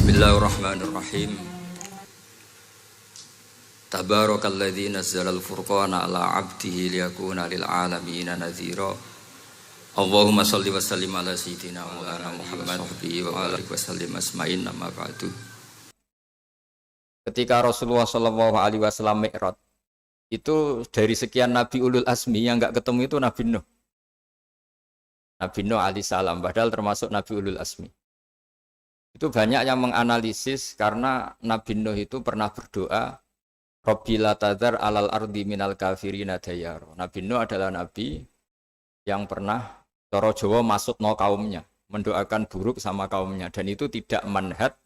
Bismillahirrahmanirrahim. Tabarakalladzi nazzalal furqana ala 'abdihi liyakuna lil 'alamin nadhira. Allahumma shalli wa sallim ala sayyidina Maulana Muhammad wa alihi wa sallim asma'in amma ba'du. Ketika Rasulullah sallallahu alaihi wasallam mi'raj, itu dari sekian nabi ulul azmi yang enggak ketemu itu Nabi Nuh. Nabi Nuh alaihi salam padahal termasuk nabi ulul azmi. Itu banyak yang menganalisis karena Nabi Nuh itu pernah berdoa Rabbi la tadhar alal ardi minal kafirina dayar. Nabi Nuh adalah nabi yang pernah cara Jawa maksudno kaumnya, mendoakan buruk sama kaumnya, dan itu tidak manhaj,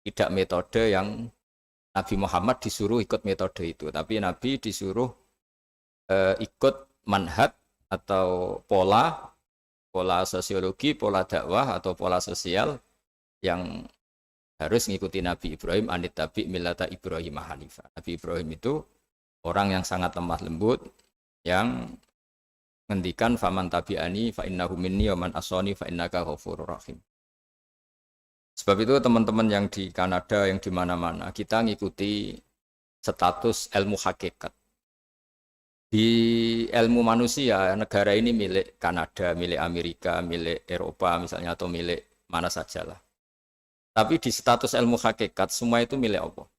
tidak metode yang Nabi Muhammad disuruh ikut metode itu, tapi Nabi disuruh ikut manhaj atau pola sosiologi, pola dakwah atau pola sosial yang harus mengikuti Nabi Ibrahim anittabi millata Ibrahim hanifah. Nabi Ibrahim itu orang yang sangat lemah lembut, yang ngendikan faman tabi'ani fa innahu minni wa man asani fa innaka ghafurur rahim. Sebab itu teman-teman yang di Kanada, yang di mana-mana, kita ngikuti status ilmu hakikat. Di ilmu manusia, negara ini milik Kanada, milik Amerika, milik Eropa misalnya, atau milik mana sajalah. Tapi di status ilmu hakikat, semua itu milik Allah.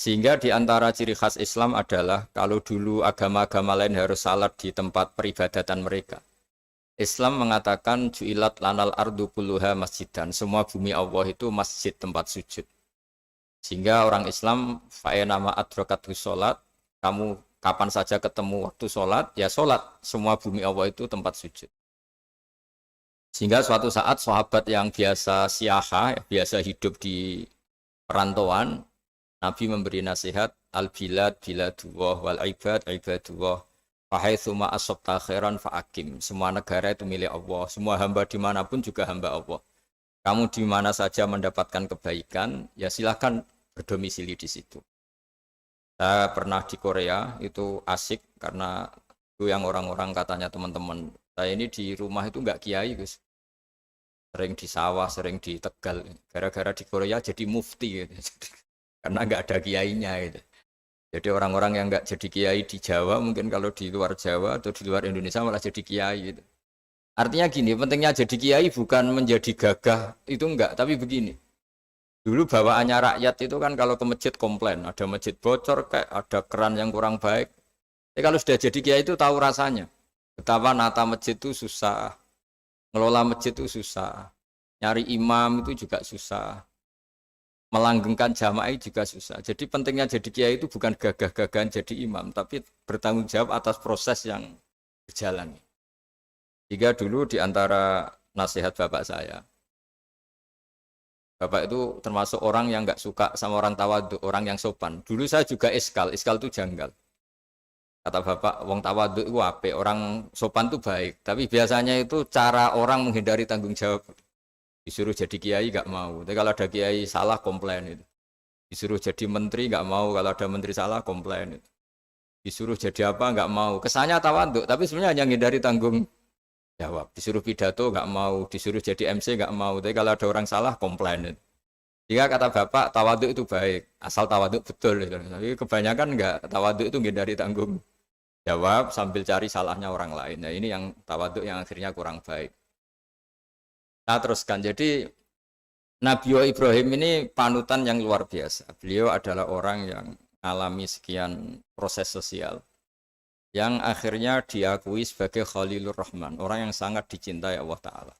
Sehingga di antara ciri khas Islam adalah kalau dulu agama-agama lain harus salat di tempat peribadatan mereka. Islam mengatakan ju'ilat lanal ardu kulluha masjidan. Semua bumi Allah itu masjid tempat sujud. Sehingga orang Islam fa'enama adrokatu sholat, kamu kapan saja ketemu waktu sholat, ya sholat. Semua bumi Allah itu tempat sujud. Sehingga suatu saat sahabat yang biasa siaha, biasa hidup di perantauan, Nabi memberi nasihat, al-bilad biladullah wal ibad ibadullah, fahaitsuma asabta khairan fa'akim. Semua negara itu milik Allah, semua hamba dimanapun juga hamba Allah. Kamu di mana saja mendapatkan kebaikan, ya silahkan berdomisili di situ. Saya pernah di Korea, itu asik karena itu yang orang-orang katanya teman-teman, saya ini di rumah itu enggak kiai, Gus. Sering di sawah, sering di Tegal. Gara-gara di Korea jadi mufti gitu. Karena enggak ada kiainya gitu. Jadi orang-orang yang enggak jadi kiai di Jawa, mungkin kalau di luar Jawa atau di luar Indonesia malah jadi kiai gitu. Artinya gini, pentingnya jadi kiai bukan menjadi gagah, itu enggak, tapi begini. Dulu bawaannya rakyat itu kan kalau ke masjid komplain, ada masjid bocor kayak ada keran yang kurang baik. Tapi kalau sudah jadi kiai itu tahu rasanya. Betapa nata masjid itu susah. Ngelola masjid itu susah, nyari imam itu juga susah, melanggengkan jamaah juga susah. Jadi pentingnya jadi kiai itu bukan gagah-gagahan jadi imam, tapi bertanggung jawab atas proses yang berjalan. Jika dulu di antara nasihat bapak saya, bapak itu termasuk orang yang nggak suka sama orang tawadhu, orang yang sopan. Dulu saya juga iskal itu janggal. Kata bapak, wong tawadhu itu apik, orang sopan itu baik. Tapi biasanya itu cara orang menghindari tanggung jawab. Disuruh jadi kiai nggak mau. Tapi kalau ada kiai salah komplain itu. Disuruh jadi menteri nggak mau, kalau ada menteri salah komplain itu. Disuruh jadi apa nggak mau. Kesannya tawadhu, tapi sebenarnya hanya menghindari tanggung jawab. Disuruh pidato nggak mau, disuruh jadi MC nggak mau. Tapi kalau ada orang salah komplain itu. Jika kata bapak tawadhu itu baik, asal tawadhu betul. Itu. Tapi kebanyakan nggak, tawadhu itu menghindari tanggung jawab sambil cari salahnya orang lain. Nah ini yang tawaduk yang akhirnya kurang baik. Nah teruskan, jadi Nabi Ibrahim ini panutan yang luar biasa. Beliau adalah orang yang alami sekian proses sosial yang akhirnya diakui sebagai Khalilur Rahman, orang yang sangat dicintai Allah Ta'ala.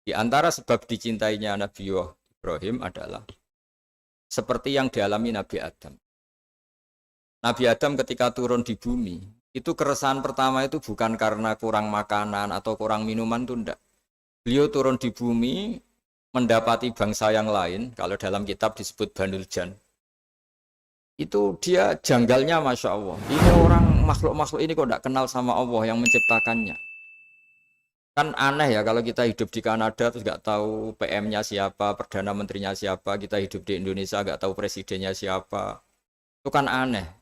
Di antara sebab dicintainya Nabi Ibrahim adalah seperti yang dialami Nabi Adam. Nabi Adam ketika turun di bumi, itu keresahan pertama itu bukan karena kurang makanan atau kurang minuman, itu enggak. Beliau turun di bumi, mendapati bangsa yang lain, kalau dalam kitab disebut Banul Jan. Itu dia janggalnya Masya Allah. Ini orang makhluk-makhluk ini kok enggak kenal sama Allah yang menciptakannya. Kan aneh ya kalau kita hidup di Kanada terus enggak tahu PM-nya siapa, Perdana Menterinya siapa, kita hidup di Indonesia enggak tahu presidennya siapa. Itu kan aneh.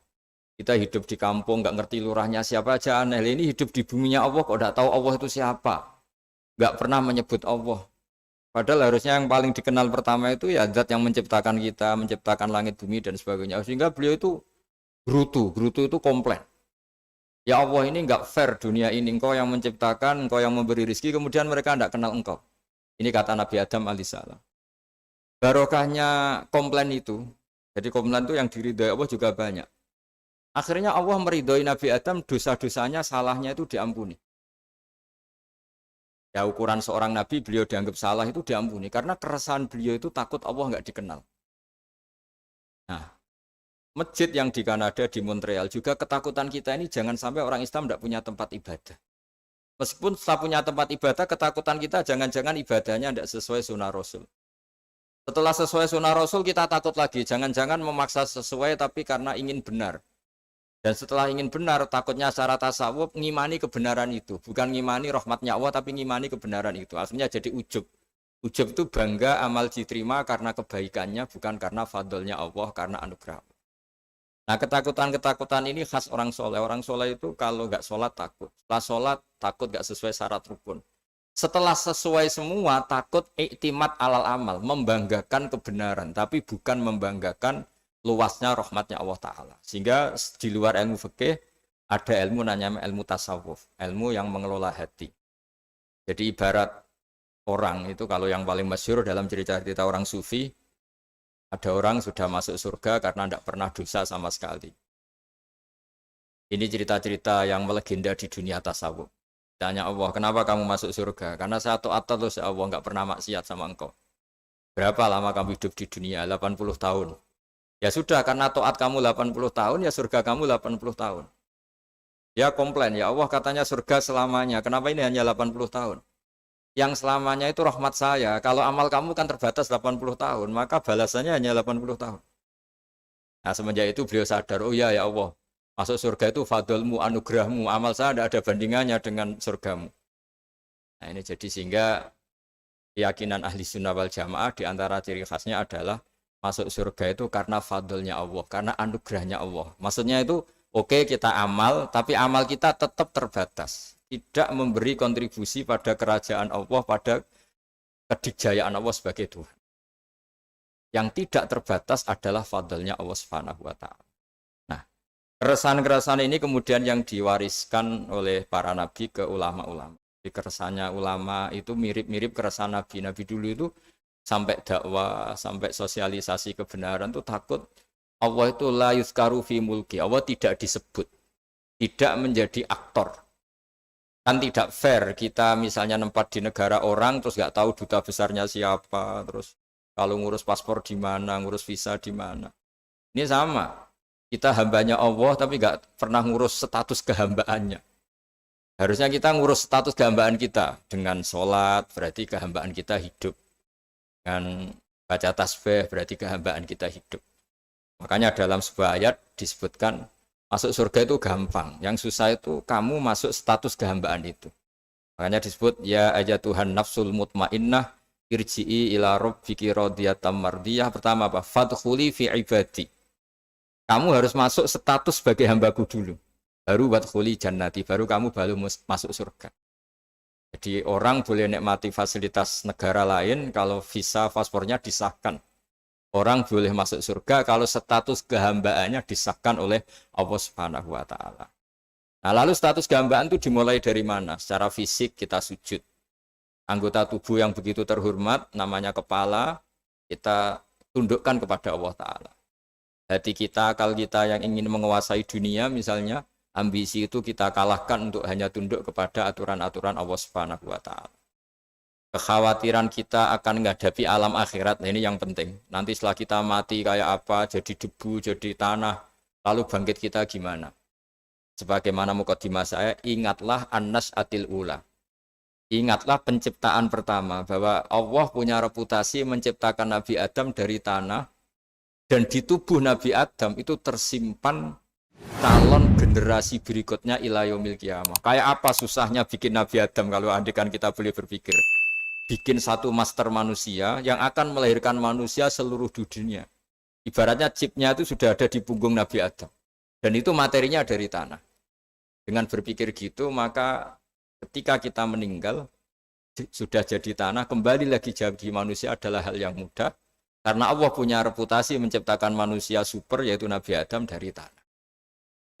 Kita hidup di kampung, nggak ngerti lurahnya siapa aja aneh. Ini hidup di buminya Allah, kok nggak tahu Allah itu siapa? Nggak pernah menyebut Allah. Padahal harusnya yang paling dikenal pertama itu ya zat yang menciptakan kita, menciptakan langit bumi dan sebagainya. Sehingga beliau itu gerutu itu komplain. Ya Allah ini enggak fair dunia ini, engkau yang menciptakan, engkau yang memberi rezeki, kemudian mereka enggak kenal engkau. Ini kata Nabi Adam alaihissalam. Barokahnya komplain itu, jadi komplain itu yang diridhoi Allah juga banyak. Akhirnya Allah meridhoi Nabi Adam, dosa-dosanya, salahnya itu diampuni. Ya ukuran seorang nabi beliau dianggap salah itu diampuni karena keresahan beliau itu takut Allah nggak dikenal. Nah, masjid yang di Kanada di Montreal juga ketakutan kita ini jangan sampai orang Islam tidak punya tempat ibadah. Meskipun setelah punya tempat ibadah, ketakutan kita jangan-jangan ibadahnya tidak sesuai sunnah Rasul. Setelah sesuai sunnah Rasul kita takut lagi, jangan-jangan memaksa sesuai tapi karena ingin benar. Dan setelah ingin benar, takutnya secara tasawuf ngimani kebenaran itu. Bukan ngimani rahmatnya Allah, tapi ngimani kebenaran itu. Akhirnya jadi ujub. Ujub itu bangga amal diterima karena kebaikannya, bukan karena fadlnya Allah, karena anugerah. Nah ketakutan-ketakutan ini khas orang soleh. Orang soleh itu kalau nggak sholat takut. Setelah sholat takut nggak sesuai syarat rukun. Setelah sesuai semua takut iktimat alal amal. Membanggakan kebenaran, tapi bukan membanggakan luasnya rahmatnya Allah Ta'ala. Sehingga di luar ilmu fikih ada ilmu namanya ilmu tasawuf, ilmu yang mengelola hati. Jadi ibarat orang itu kalau yang paling masyhur dalam cerita-cerita orang sufi, ada orang sudah masuk surga karena tidak pernah dosa sama sekali. Ini cerita-cerita yang melegenda di dunia tasawuf. Tanya Allah, kenapa kamu masuk surga? Karena saya taat terus ya Allah, nggak pernah maksiat sama engkau. Berapa lama kamu hidup di dunia? 80 tahun. Ya sudah, karena taat kamu 80 tahun, ya surga kamu 80 tahun. Ya komplain, ya Allah katanya surga selamanya. Kenapa ini hanya 80 tahun? Yang selamanya itu rahmat saya. Kalau amal kamu kan terbatas 80 tahun, maka balasannya hanya 80 tahun. Nah semenjak itu beliau sadar, oh ya Allah, masuk surga itu fadlmu, anugerahmu. Amal saya tidak ada bandingannya dengan surgamu. Nah ini jadi sehingga keyakinan ahli sunnah wal jamaah diantara ciri khasnya adalah masuk surga itu karena fadlnya Allah, karena anugerahnya Allah. Maksudnya itu oke, kita amal, tapi amal kita tetap terbatas. Tidak memberi kontribusi pada kerajaan Allah, pada kedikjayaan Allah sebagai Tuhan. Yang tidak terbatas adalah fadlnya Allah Subhanahu wa Ta'ala. Nah, keresahan-keresahan ini kemudian yang diwariskan oleh para nabi ke ulama-ulama. Keresahannya ulama itu mirip-mirip keresahan nabi. Nabi dulu itu sampai dakwah, sampai sosialisasi kebenaran itu takut Allah itu la yuzkaru fi mulki. Allah tidak disebut, tidak menjadi aktor. Kan tidak fair kita misalnya nempat di negara orang terus nggak tahu duta besarnya siapa, terus kalau ngurus paspor di mana, ngurus visa di mana. Ini sama, kita hambanya Allah tapi nggak pernah ngurus status kehambaannya. Harusnya kita ngurus status kehambaan kita dengan sholat, berarti kehambaan kita hidup. Dengan baca tasbih berarti kehambaan kita hidup. Makanya dalam sebuah ayat disebutkan masuk surga itu gampang, yang susah itu kamu masuk status kehambaan itu. Makanya disebut ya aja Tuhan nafsul mutmainnah irji'i ila rabbiki radiyatan mardiyah. Pertama apa? Fadkhuli fi ibadi. Kamu harus masuk status sebagai hambaku dulu. Baru wadkhuli jannati, baru kamu baru masuk surga. Jadi orang boleh nikmati fasilitas negara lain kalau visa paspornya disahkan. Orang boleh masuk surga kalau status kehambaannya disahkan oleh Allah Subhanahu wa Ta'ala. Nah, lalu status kehambaan itu dimulai dari mana? Secara fisik kita sujud. Anggota tubuh yang begitu terhormat, namanya kepala, kita tundukkan kepada Allah Ta'ala. Hati kita, akal kita yang ingin menguasai dunia misalnya, ambisi itu kita kalahkan untuk hanya tunduk kepada aturan-aturan Allah Subhanahu wa Ta'ala. Kekhawatiran kita akan menghadapi alam akhirat, nah ini yang penting. Nanti setelah kita mati kayak apa, jadi debu, jadi tanah, lalu bangkit kita gimana? Sebagaimana mukadimah saya, ingatlah an-nas atil ula. Ingatlah penciptaan pertama, bahwa Allah punya reputasi menciptakan Nabi Adam dari tanah, dan di tubuh Nabi Adam itu tersimpan calon generasi berikutnya ila yaumil qiyamah. Kayak apa susahnya bikin Nabi Adam kalau andikan kita boleh berpikir. Bikin satu master manusia yang akan melahirkan manusia seluruh dunia. Ibaratnya chipnya itu sudah ada di punggung Nabi Adam. Dan itu materinya dari tanah. Dengan berpikir gitu, maka ketika kita meninggal, sudah jadi tanah, kembali lagi jadi manusia adalah hal yang mudah. Karena Allah punya reputasi menciptakan manusia super, yaitu Nabi Adam dari tanah.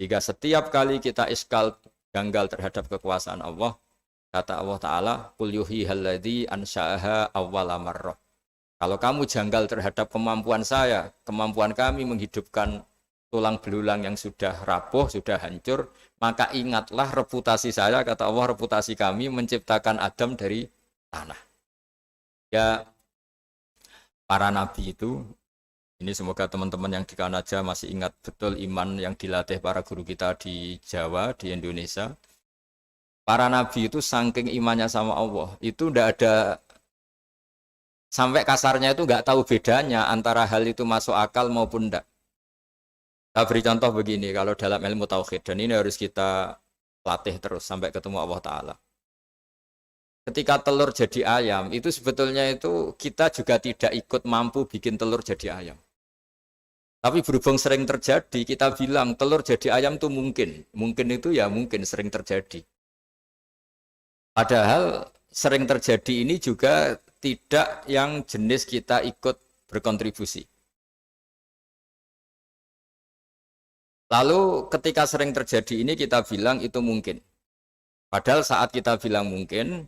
Jika setiap kali kita iskal janggal terhadap kekuasaan Allah, kata Allah Ta'ala, Qul yuhyihalladzi ansha'aha awwala marrah. Kalau kamu janggal terhadap kemampuan saya, kemampuan kami menghidupkan tulang belulang yang sudah rapuh, sudah hancur, maka ingatlah reputasi saya, kata Allah, reputasi kami menciptakan Adam dari tanah. Ya, para nabi itu, ini semoga teman-teman yang di Kanaja masih ingat betul iman yang dilatih para guru kita di Jawa, di Indonesia. Para nabi itu saking imannya sama Allah, itu tidak ada, sampai kasarnya itu nggak tahu bedanya antara hal itu masuk akal maupun tidak. Saya beri contoh begini, kalau dalam ilmu tauhid, dan ini harus kita latih terus sampai ketemu Allah Ta'ala. Ketika telur jadi ayam, itu sebetulnya itu kita juga tidak ikut mampu bikin telur jadi ayam. Tapi berhubung sering terjadi, kita bilang telur jadi ayam itu mungkin. Mungkin itu ya mungkin sering terjadi. Padahal sering terjadi ini juga tidak yang jenis kita ikut berkontribusi. Lalu ketika sering terjadi ini kita bilang itu mungkin. Padahal saat kita bilang mungkin,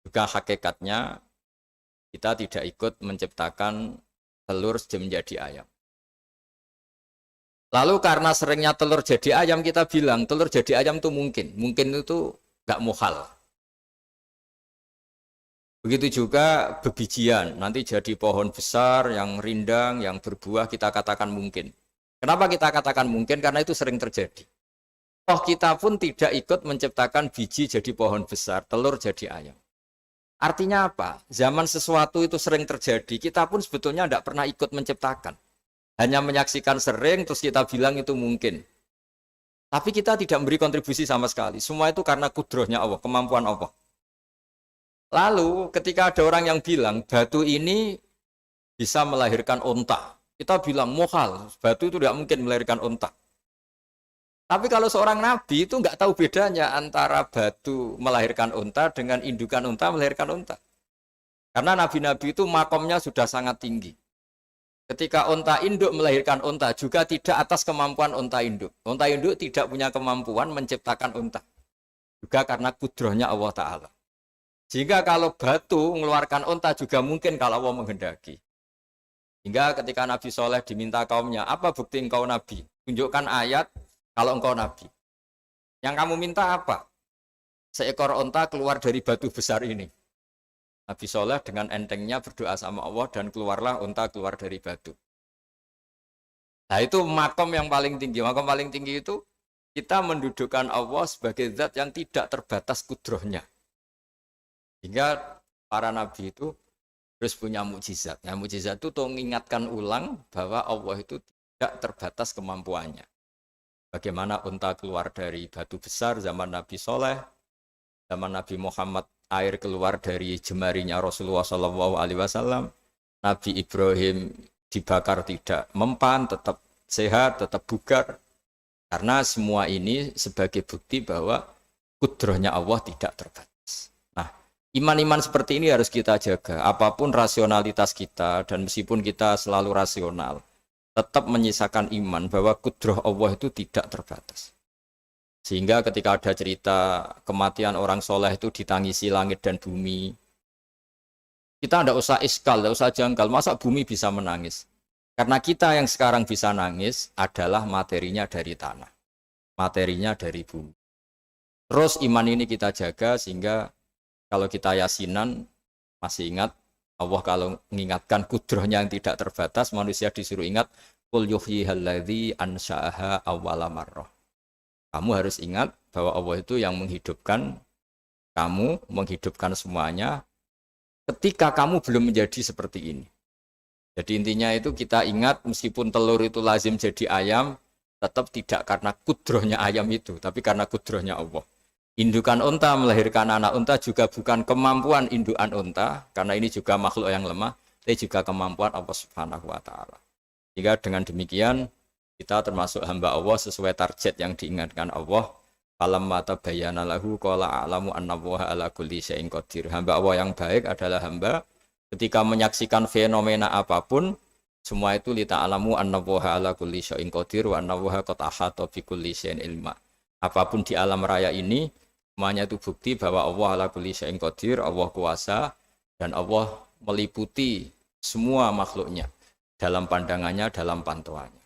juga hakikatnya kita tidak ikut menciptakan telur menjadi ayam. Lalu karena seringnya telur jadi ayam, kita bilang telur jadi ayam itu mungkin. Mungkin itu nggak muhal. Begitu juga bebijian, nanti jadi pohon besar yang rindang, yang berbuah, kita katakan mungkin. Kenapa kita katakan mungkin? Karena itu sering terjadi. Toh kita pun tidak ikut menciptakan biji jadi pohon besar, telur jadi ayam. Artinya apa? Zaman sesuatu itu sering terjadi, kita pun sebetulnya tidak pernah ikut menciptakan. Hanya menyaksikan sering, terus kita bilang itu mungkin. Tapi kita tidak memberi kontribusi sama sekali. Semua itu karena kudrohnya Allah, kemampuan Allah. Lalu ketika ada orang yang bilang batu ini bisa melahirkan onta, kita bilang mohal, batu itu tidak mungkin melahirkan onta. Tapi kalau seorang nabi itu nggak tahu bedanya antara batu melahirkan onta dengan indukan onta melahirkan onta. Karena nabi-nabi itu makomnya sudah sangat tinggi. Ketika onta induk melahirkan onta juga tidak atas kemampuan onta induk. Onta induk tidak punya kemampuan menciptakan onta. Juga karena kudrohnya Allah Ta'ala. Sehingga kalau batu mengeluarkan onta juga mungkin kalau Allah menghendaki. Hingga ketika Nabi Soleh diminta kaumnya, apa bukti engkau Nabi? Tunjukkan ayat kalau engkau Nabi. Yang kamu minta apa? Seekor onta keluar dari batu besar ini. Nabi Soleh dengan entengnya berdoa sama Allah dan keluarlah onta keluar dari batu. Nah itu makom yang paling tinggi. Makom paling tinggi itu kita mendudukkan Allah sebagai zat yang tidak terbatas kudrohnya. Hingga para nabi itu terus punya mukjizat. Yang mukjizat itu untuk mengingatkan ulang bahwa Allah itu tidak terbatas kemampuannya. Bagaimana unta keluar dari batu besar zaman Nabi Soleh, zaman Nabi Muhammad air keluar dari jemarinya Rasulullah SAW, Nabi Ibrahim dibakar tidak mempan, tetap sehat, tetap bugar. Karena semua ini sebagai bukti bahwa kudrohnya Allah tidak terbatas. Iman-iman seperti ini harus kita jaga. Apapun rasionalitas kita dan meskipun kita selalu rasional, tetap menyisakan iman bahwa kudroh Allah itu tidak terbatas. Sehingga ketika ada cerita kematian orang soleh itu ditangisi langit dan bumi, kita tidak usah iskal, tidak usah janggal. Masa bumi bisa menangis? Karena kita yang sekarang bisa nangis adalah materinya dari tanah. Materinya dari bumi. Terus iman ini kita jaga sehingga kalau kita yasinan, masih ingat, Allah kalau mengingatkan kudrohnya yang tidak terbatas, manusia disuruh ingat, Qul yuhyihalladzi ansha'aha awwala marrah. Kamu harus ingat bahwa Allah itu yang menghidupkan kamu, menghidupkan semuanya, ketika kamu belum menjadi seperti ini. Jadi intinya itu kita ingat, meskipun telur itu lazim jadi ayam, tetap tidak karena kudrohnya ayam itu, tapi karena kudrohnya Allah. Indukan unta melahirkan anak unta juga bukan kemampuan indukan unta, karena ini juga makhluk yang lemah, tapi juga kemampuan Allah Subhanahu wa Ta'ala. Jika dengan demikian kita termasuk hamba Allah sesuai target yang diingatkan Allah, Falamma tabayyana lahu qala a'lamu annallaha ala kulli syai'in qadir. Hamba Allah yang baik adalah hamba ketika menyaksikan fenomena apapun semua itu li ta'lamu annallaha ala kulli syai'in qadir wa annallaha qad ahata bi kulli syai'in ilma. Apapun di alam raya ini semuanya itu bukti bahwa Allah ala kulli syai'in qadir, Allah kuasa dan Allah meliputi semua makhluknya dalam pandangannya, dalam pantauannya.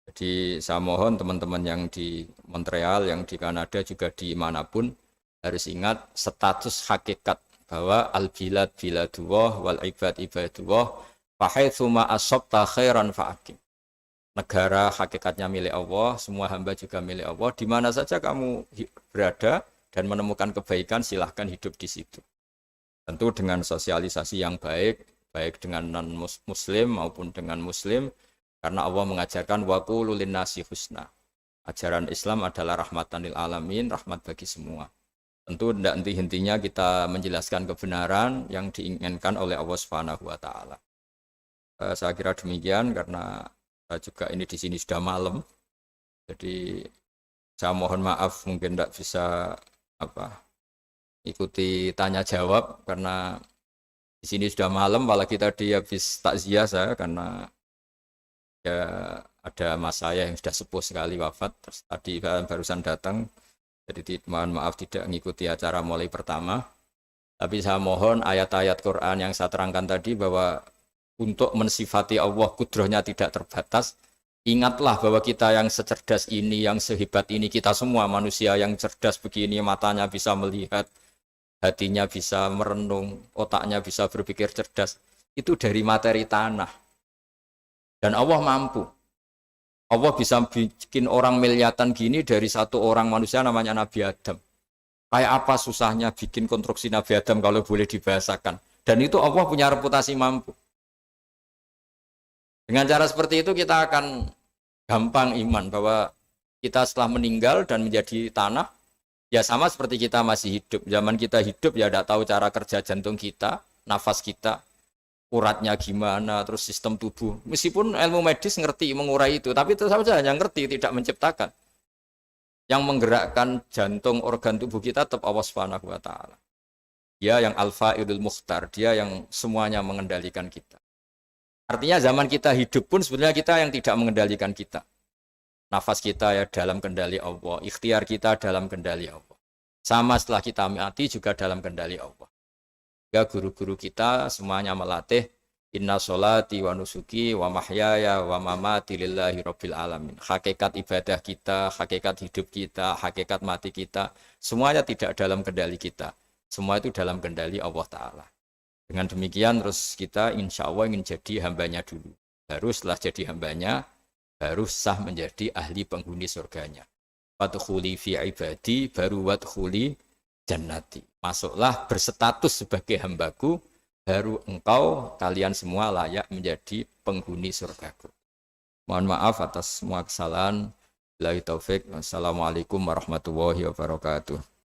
Jadi saya mohon teman-teman yang di Montreal, yang di Kanada juga di manapun harus ingat status hakikat bahwa al-bilad biladullah wal ibad ibadullah fa haitsu ma asabta khairan fa'akim. Negara hakikatnya milik Allah, semua hamba juga milik Allah. Di mana saja kamu berada dan menemukan kebaikan, silahkan hidup di situ. Tentu dengan sosialisasi yang baik, baik dengan non-muslim maupun dengan muslim. Karena Allah mengajarkan wa qulu linnasi husna. Ajaran Islam adalah rahmatan lil alamin, rahmat bagi semua. Tentu tidak henti-hentinya kita menjelaskan kebenaran yang diinginkan oleh Allah Subhanahu wa taala. Saya kira demikian karena saya juga ini di sini sudah malam. Jadi saya mohon maaf mungkin tidak bisa ikuti tanya jawab karena di sini sudah malam, apalagi tadi habis takziah saya karena ya ada mas saya yang sudah sepuh sekali wafat, terus tadi barusan datang, jadi mohon maaf tidak mengikuti acara mulai pertama. Tapi saya mohon ayat-ayat Quran yang saya terangkan tadi bahwa untuk mensifati Allah kudrahnya tidak terbatas. Ingatlah bahwa kita yang secerdas ini, yang sehebat ini, kita semua manusia yang cerdas begini, matanya bisa melihat, hatinya bisa merenung, otaknya bisa berpikir cerdas, itu dari materi tanah. Dan Allah mampu. Allah bisa bikin orang miliatan gini dari satu orang manusia namanya Nabi Adam. Kayak apa susahnya bikin konstruksi Nabi Adam kalau boleh dibahasakan. Dan itu Allah punya reputasi mampu. Dengan cara seperti itu kita akan gampang iman bahwa kita setelah meninggal dan menjadi tanah, ya sama seperti kita masih hidup. Zaman kita hidup ya tidak tahu cara kerja jantung kita, nafas kita, uratnya gimana, terus sistem tubuh. Meskipun ilmu medis ngerti mengurai itu, tapi tetap saja hanya ngerti, tidak menciptakan. Yang menggerakkan jantung, organ tubuh kita tetap Allah Subhanahu wa taala. Dia yang Al-Fa'ilul Mukhtar, dia yang semuanya mengendalikan kita. Artinya zaman kita hidup pun sebenarnya kita yang tidak mengendalikan kita. Nafas kita ya dalam kendali Allah, ikhtiar kita dalam kendali Allah. Sama setelah kita mati juga dalam kendali Allah. Guru-guru kita semuanya melatih inna sholati wa nusuki wa mahyaya wa mamati lillahi rabbil alamin. Hakikat ibadah kita, hakikat hidup kita, hakikat mati kita, semuanya tidak dalam kendali kita. Semua itu dalam kendali Allah Ta'ala. Dengan demikian terus kita insya Allah ingin jadi hambanya dulu. Baru setelah jadi hambanya, baru sah menjadi ahli penghuni surganya. Wadkhuli fi ibadi, baru wadkhuli jannati. Masuklah berstatus sebagai hambaku, baru engkau kalian semua layak menjadi penghuni surgaku. Mohon maaf atas semua kesalahan. Billahi taufik. Wassalamualaikum warahmatullahi wabarakatuh.